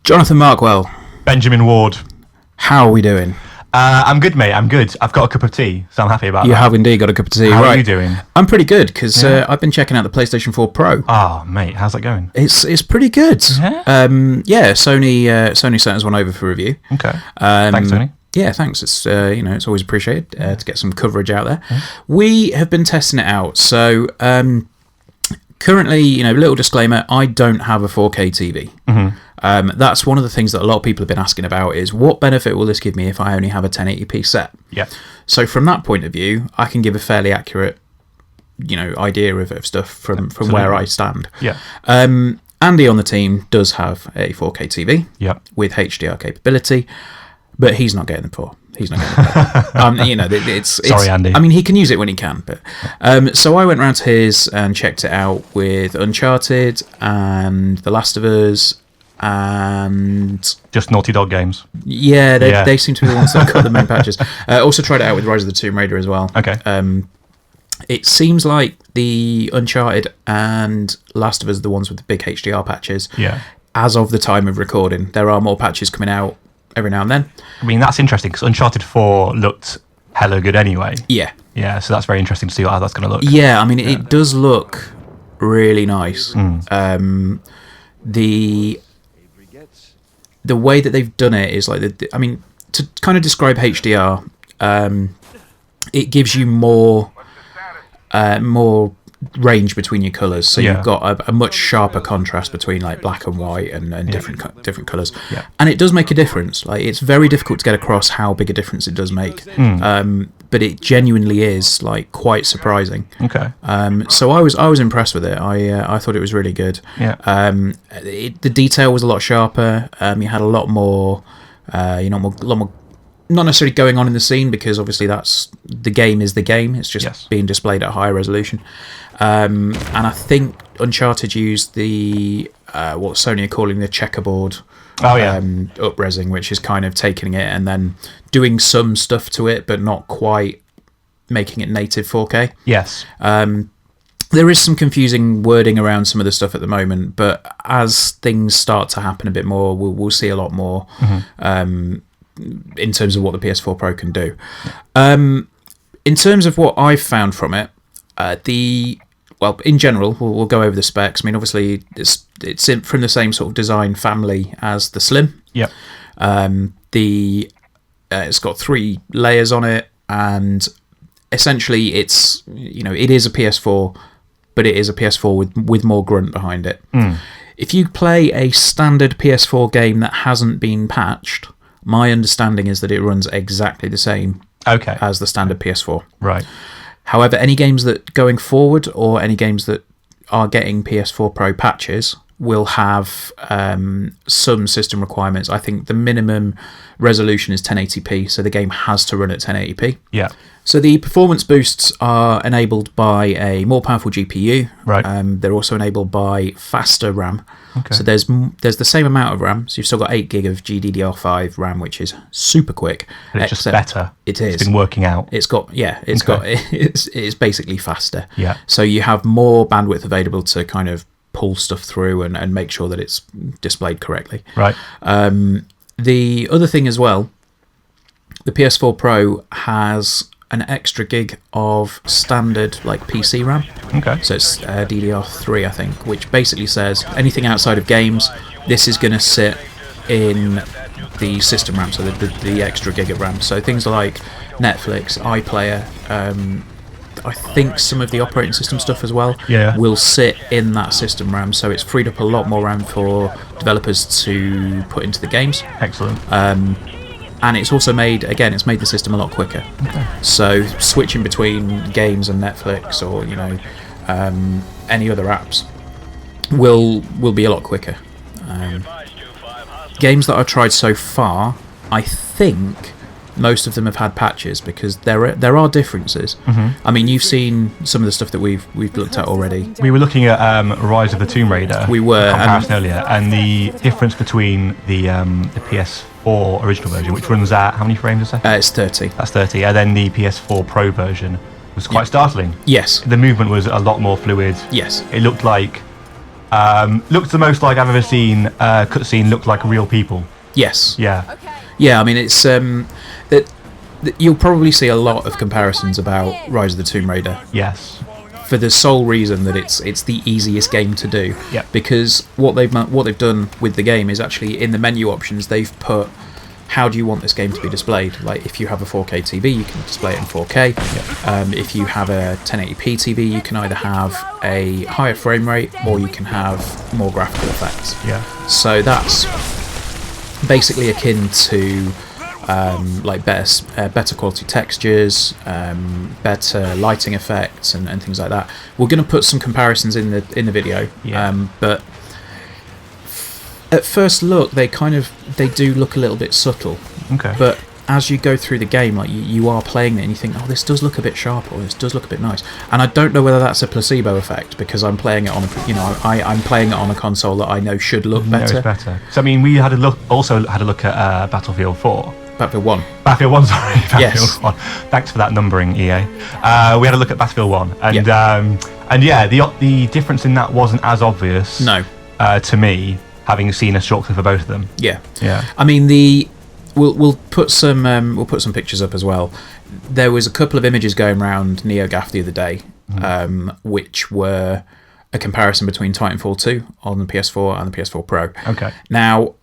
Jonathan Markwell. Benjamin Ward. How are we doing? I'm good, mate. I'm good. I've got a cup of tea, so I'm happy about that. You have indeed got a cup of tea. How right. are you doing? I'm pretty good, because I've been checking out the PlayStation 4 Pro. Oh, mate, how's that going? It's pretty good. Yeah? Sony sent us one over for review. Okay. Thanks, Tony. Yeah, thanks. It's it's always appreciated to get some coverage out there. We have been testing it out. So currently, little disclaimer, I don't have a 4K TV. That's one of the things that a lot of people have been asking about is what benefit will this give me if I only have a 1080p set? Yeah. So from that point of view, I can give a fairly accurate, idea of stuff from where I stand. Yeah. Andy on the team does have a 4K TV with HDR capability, but he's not getting the 4. He's not getting the 4. Sorry, Andy. I mean, he can use it when he can, but so I went round to his and checked it out with Uncharted and The Last of Us and just Naughty Dog games. Yeah, they seem to be the ones that got the main patches. Also tried it out with Rise of the Tomb Raider as well. Okay. It seems like the Uncharted and Last of Us are the ones with the big HDR patches. Yeah. As of the time of recording, there are more patches coming out every now and then. I mean, that's interesting because Uncharted 4 looked hella good anyway. Yeah. Yeah, so that's very interesting to see how that's going to look. Yeah, I mean, it does look really nice. The way that they've done it is like, to kind of describe HDR, it gives you more range between your colours. So you've got a much sharper contrast between like black and white and different colours. Yeah. And it does make a difference. Like, it's very difficult to get across how big a difference it does make. But it genuinely is like quite surprising. Okay. So I was impressed with it. I thought it was really good. Yeah. The detail was a lot sharper. You had a lot more, not necessarily going on in the scene, because obviously the game is the game. It's just being displayed at higher resolution. And I think Uncharted used the what Sony are calling the checkerboard. Up-resing, which is kind of taking it and then doing some stuff to it, but not quite making it native 4K. Yes. There is some confusing wording around some of the stuff at the moment, but as things start to happen a bit more, we'll see a lot more in terms of what the PS4 Pro can do. In terms of what I've found from it, in general, we'll go over the specs. I mean, obviously, it's from the same sort of design family as the Slim. Yep. It's got 3 layers on it, and essentially, it is a PS4, but it is a PS4 with more grunt behind it. If you play a standard PS4 game that hasn't been patched, my understanding is that it runs exactly the same as the standard PS4. Right. However, any games that going forward or any games that are getting PS4 Pro patches will have some system requirements. I think the minimum resolution is 1080p, so the game has to run at 1080p. Yeah. So the performance boosts are enabled by a more powerful GPU. Right. They're also enabled by faster RAM. Okay. So there's the same amount of RAM. So you've still got 8 gig of GDDR5 RAM, which is super quick. But it's just better. It is. It's been working out. It's basically faster. Yeah. So you have more bandwidth available to kind of pull stuff through and make sure that it's displayed correctly. Right. The other thing as well, the PS4 Pro has an extra gig of standard like PC RAM. Okay. So it's DDR3, I think, which basically says anything outside of games, this is going to sit in the system RAM, so the extra gig of RAM. So things like Netflix, iPlayer, I think some of the operating system stuff as well will sit in that system RAM, so it's freed up a lot more RAM for developers to put into the games. Excellent. And it's also made the system a lot quicker. Okay. So switching between games and Netflix or any other apps will be a lot quicker. Games that I've tried so far, I think most of them have had patches, because there are differences. I mean, you've seen some of the stuff that we've looked at already. We were looking at Rise of the Tomb Raider. We were comparison earlier, and the difference between the PS4 original version, which runs at how many frames a second? It's 30. That's 30, and then the PS4 Pro version was quite startling. Yes. The movement was a lot more fluid. Yes. It looked like Looked the most like I've ever seen a cutscene look like real people. Yes. Yeah. Yeah, I mean, it's that you'll probably see a lot of comparisons about Rise of the Tomb Raider. Yes. For the sole reason that it's the easiest game to do. Yep. Because what they've done with the game is actually in the menu options they've put how do you want this game to be displayed. Like if you have a 4K TV, you can display it in 4K. Yep. If you have a 1080p TV, you can either have a higher frame rate or you can have more graphical effects. Yeah. So that's basically akin to like better quality textures, better lighting effects, and things like that. We're going to put some comparisons in the video, but at first look, they do look a little bit subtle. Okay. But as you go through the game, like you are playing it, and you think, oh, this does look a bit sharp, or this does look a bit nice. And I don't know whether that's a placebo effect because I'm playing it on I'm playing it on a console that I know should look better. It's better. So I mean, we also had a look at Battlefield 4. Battlefield 1. Battlefield 1, sorry. Battlefield Yes. 1. Thanks for that numbering, EA. We had a look at Battlefield 1, and the difference in that wasn't as obvious. No. To me, having seen a short clip for both of them. Yeah. Yeah. I mean, we'll put some pictures up as well. There was a couple of images going around NeoGAF the other day, which were a comparison between Titanfall 2 on the PS4 and the PS4 Pro. Okay. Now,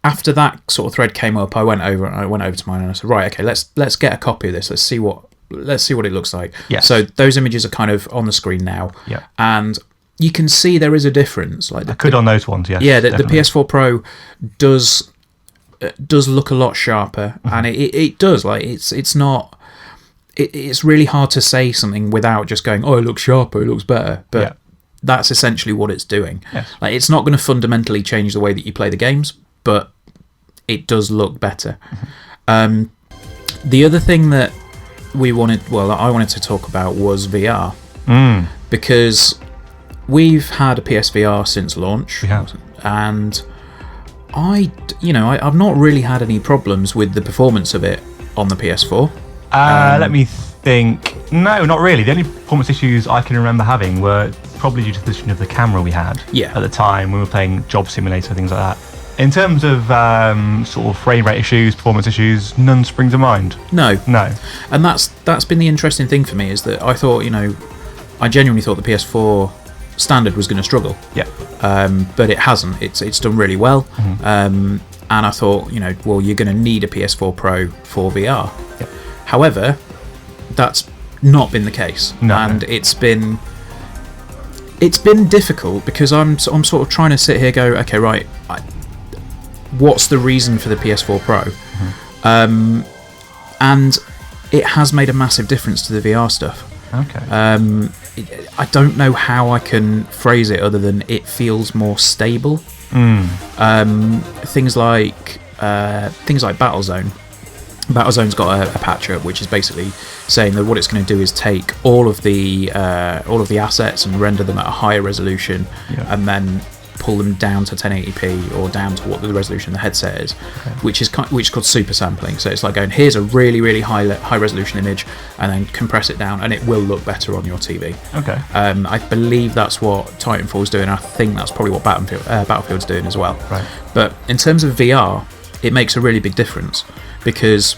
after that sort of thread came up, I went over to mine and I said, right, okay, let's get a copy of this. Let's see what it looks like. Yes. So those images are kind of on the screen now. Yeah. And you can see there is a difference. Like on those ones, yes. Yeah, the PS4 Pro does look a lot sharper, and it does. Like it's not. It's really hard to say something without just going, oh, it looks sharper, it looks better. But that's essentially what it's doing. Yes. Like it's not going to fundamentally change the way that you play the games, but it does look better. The other thing that I wanted to talk about was VR, because we've had a PSVR since launch, and I've not really had any problems with the performance of it on the PS4. Let me think. No, not really. The only performance issues I can remember having were probably due to the position of the camera we had at the time when we were playing Job Simulator, things like that. In terms of sort of frame rate issues, performance issues, none spring to mind. No. And that's been the interesting thing for me, is that I thought, I genuinely thought the PS4 standard was going to struggle. Yeah. But it hasn't. It's done really well. And I thought, well, you're going to need a PS4 Pro for VR. Yep. However, that's not been the case. And it's been difficult because I'm sort of trying to sit here, go, okay, right, what's the reason for the PS4 Pro? And it has made a massive difference to the VR stuff. Okay. I don't know how I can phrase it other than it feels more stable. Things like Battlezone. Battlezone's got a patch up which is basically saying that what it's going to do is take all of the assets and render them at a higher resolution, and then pull them down to 1080p or down to what the resolution of the headset is, which is called super sampling. So it's like going, here's a really, really high resolution image, and then compress it down, and it will look better on your TV. Okay. I believe that's what Titanfall's doing. I think that's probably what Battlefield's doing as well. Right. But in terms of VR, it makes a really big difference because,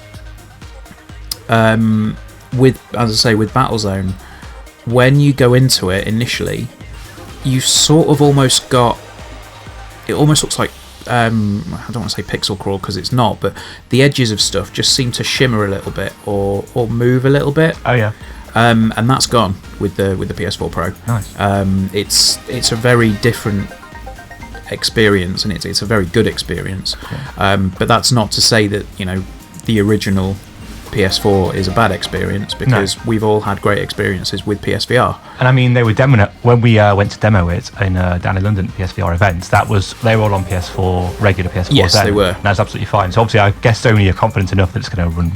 with Battlezone, when you go into it initially, you sort of almost got. It almost looks like I don't want to say pixel crawl because it's not, but the edges of stuff just seem to shimmer a little bit or move a little bit. Oh yeah. And that's gone with the PS4 Pro. Nice. It's a very different experience, and it's a very good experience. But that's not to say that the original PS4 is a bad experience, because we've all had great experiences with PSVR. And I mean, they were demoing it when we went to demo it in down in London PSVR events. They were all on PS4, regular PS4. Yes, they were. And that's absolutely fine. So obviously, I guess Sony are confident enough that it's going to run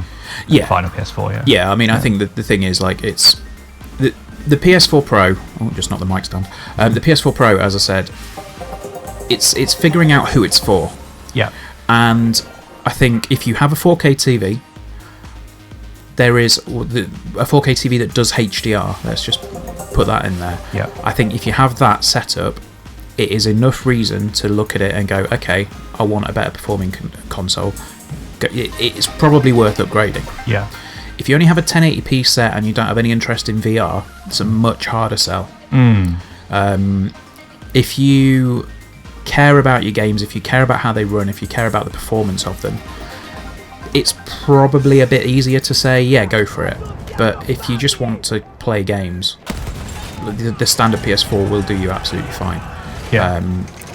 fine on PS4. I mean, I think that the thing is, like, it's the PS4 Pro. Oh, just not the mic stand. The PS4 Pro, as I said, it's figuring out who it's for. Yeah. And I think if you have a 4K TV, there is a 4K TV that does HDR. Let's just put that in there. Yeah. I think if you have that set up, it is enough reason to look at it and go, okay, I want a better performing console. It's probably worth upgrading. Yeah. If you only have a 1080p set and you don't have any interest in VR, it's a much harder sell. If you care about your games, if you care about how they run, if you care about the performance of them, it's probably a bit easier to say, yeah, go for it. But if you just want to play games, the standard PS4 will do you absolutely fine. Yeah.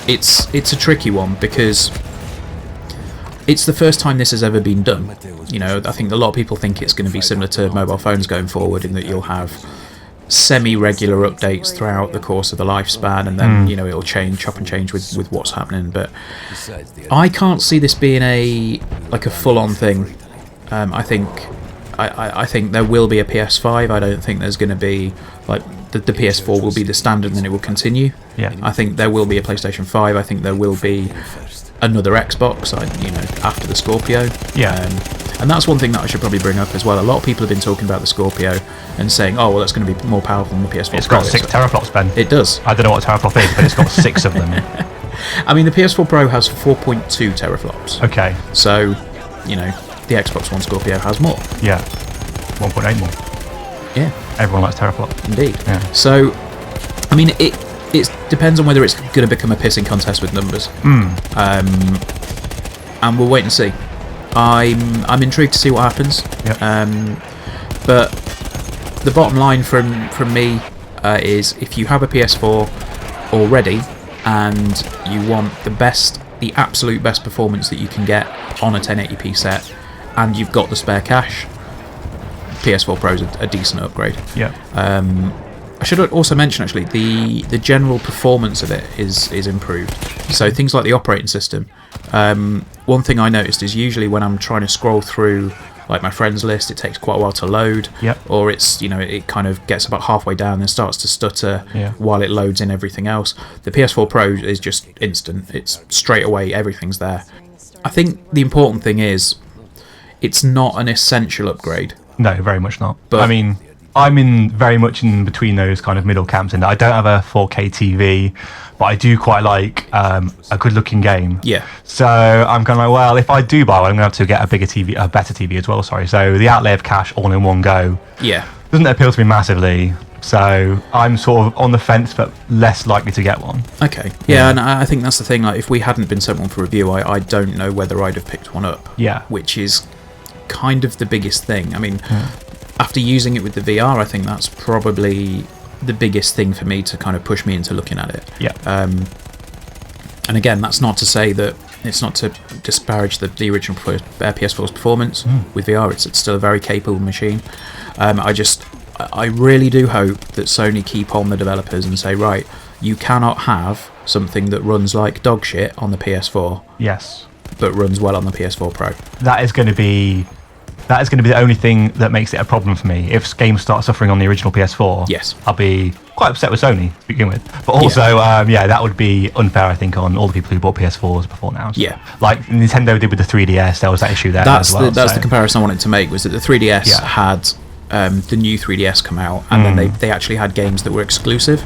It's a tricky one because it's the first time this has ever been done. You know, I think a lot of people think it's going to be similar to mobile phones going forward, in that you'll have semi-regular updates throughout the course of the lifespan, and then you know, it'll chop and change with what's happening. But I can't see this being a full-on thing. I think there will be a PS5. I don't think there's going to be the PS4 will be the standard and then it will continue. Yeah. I think there will be a PlayStation 5. I think there will be another Xbox, after the Scorpio. Yeah. And that's one thing that I should probably bring up as well. A lot of people have been talking about the Scorpio and saying, oh, well, that's going to be more powerful than the PS4 It's Pro. got 6 teraflops, Ben. It does. I don't know what a teraflop is, but it's got 6 of them. I mean, the PS4 Pro has 4.2 teraflops. Okay. So, the Xbox One Scorpio has more. Yeah. 1.8 more. Yeah. Everyone likes teraflop. Indeed. Yeah. So, I mean, it depends on whether it's going to become a pissing contest with numbers. And we'll wait and see. I'm intrigued to see what happens. Yep. But the bottom line from me is, if you have a PS4 already and you want the absolute best performance that you can get on a 1080p set, and you've got the spare cash, PS4 Pro is a decent upgrade. Yeah. I should also mention, actually, the general performance of it is improved. So things like the operating system. One thing I noticed is usually when I'm trying to scroll through my friends list, it takes quite a while to load. Yep. Or it's it kind of gets about halfway down and starts to stutter while it loads in everything else. The PS4 Pro is just instant. It's straight away, everything's there. I think the important thing is it's not an essential upgrade. No, very much not. But I mean, I'm very much in between those kind of middle camps, and I don't have a 4K TV, but I do quite like a good-looking game. Yeah. So I'm kind of well, if I do buy one, I'm going to have to get a better TV as well. Sorry. So the outlay of cash all in one go. Yeah. Doesn't appeal to me massively. So I'm sort of on the fence, but less likely to get one. Okay. Yeah, and I think that's the thing. If we hadn't been sent one for review, I don't know whether I'd have picked one up. Yeah. Which is kind of the biggest thing. I mean, after using it with the VR, I think that's probably the biggest thing for me to kind of push me into looking at it. Yeah. And again, that's not to say that it's not to disparage the original PS4's performance with VR. It's still a very capable machine. I really do hope that Sony keep on the developers and say, right, you cannot have something that runs like dog shit on the PS4. Yes. But runs well on the PS4 Pro. That is going to be the only thing that makes it a problem for me. If games start suffering on the original PS4, yes, I'll be quite upset with Sony to begin with. But also, that would be unfair, I think, on all the people who bought PS4s before now. So, yeah. Like Nintendo did with the 3DS, there was that issue there as well. That's the comparison I wanted to make, was that the 3DS had the new 3DS come out, and then they actually had games that were exclusive,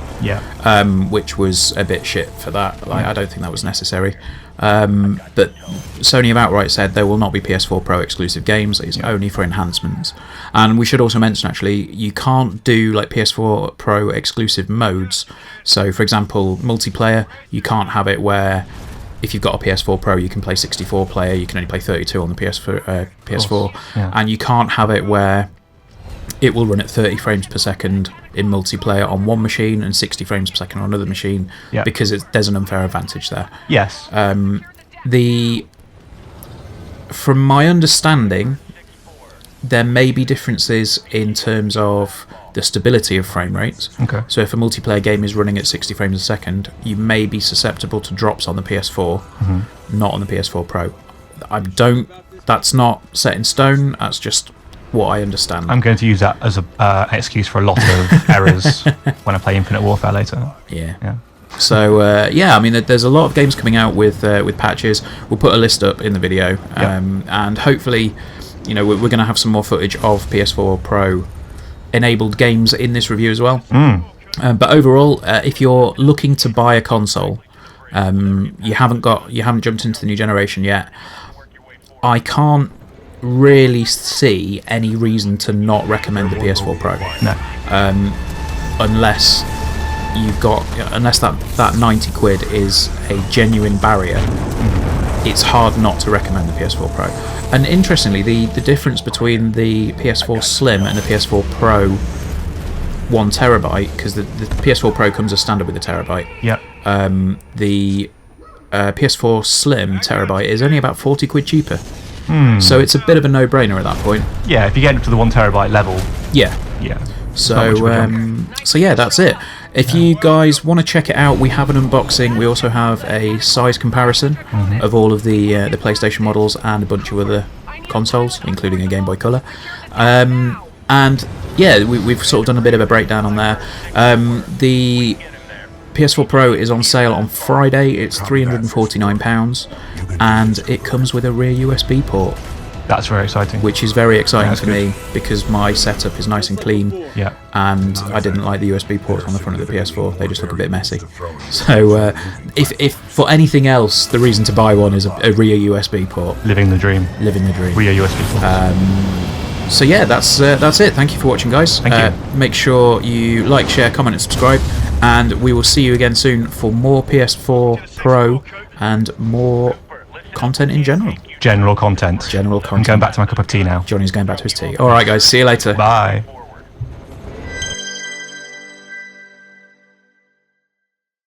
which was a bit shit for that. I don't think that was necessary. But Sony have outright said there will not be PS4 Pro exclusive games. It's only for enhancements. And we should also mention, actually, you can't do PS4 Pro exclusive modes. So, for example, multiplayer, you can't have it where if you've got a PS4 Pro, you can play 64 player, you can only play 32 on the PS4. And you can't have it where it will run at 30 frames per second in multiplayer on one machine and 60 frames per second on another machine, because there's an unfair advantage there. Yes. From my understanding, there may be differences in terms of the stability of frame rates. Okay. So if a multiplayer game is running at 60 frames a second, you may be susceptible to drops on the PS4, not on the PS4 Pro. That's not set in stone. That's just what I understand. I'm going to use that as an excuse for a lot of errors when I play Infinite Warfare later. Yeah. So I mean, there's a lot of games coming out with patches. We'll put a list up in the video, and hopefully, we're going to have some more footage of PS4 Pro enabled games in this review as well. But overall, if you're looking to buy a console, you haven't jumped into the new generation yet, I can't really see any reason to not recommend the PS4 Pro. No. Unless that 90 quid is a genuine barrier, it's hard not to recommend the PS4 Pro. And interestingly, the difference between the PS4 Slim and the PS4 Pro 1TB, because the PS4 Pro comes as standard with a terabyte. Yep. The PS4 Slim terabyte is only about 40 quid cheaper. So it's a bit of a no-brainer at that point. Yeah, if you get up to the 1TB level. Yeah. Yeah. So yeah, that's it. If you guys want to check it out, we have an unboxing. We also have a size comparison of all of the PlayStation models and a bunch of other consoles, including a Game Boy Color. And yeah, we've sort of done a bit of a breakdown on there. The PS4 Pro is on sale on Friday. It's £349, and it comes with a rear USB port. That's very exciting. Which is very exciting for me, because my setup is nice and clean. Yeah. And I didn't like the USB ports on the front of the PS4. They just look a bit messy. So if for anything else, the reason to buy one is a rear USB port. Living the dream. Living the dream. Rear USB port. So yeah, that's it. Thank you for watching, guys. Thank you. Make sure you like, share, comment, and subscribe. And we will see you again soon for more PS4 Pro and more content in general. General content. General content. I'm going back to my cup of tea now. Johnny's going back to his tea. Alright, guys. See you later. Bye.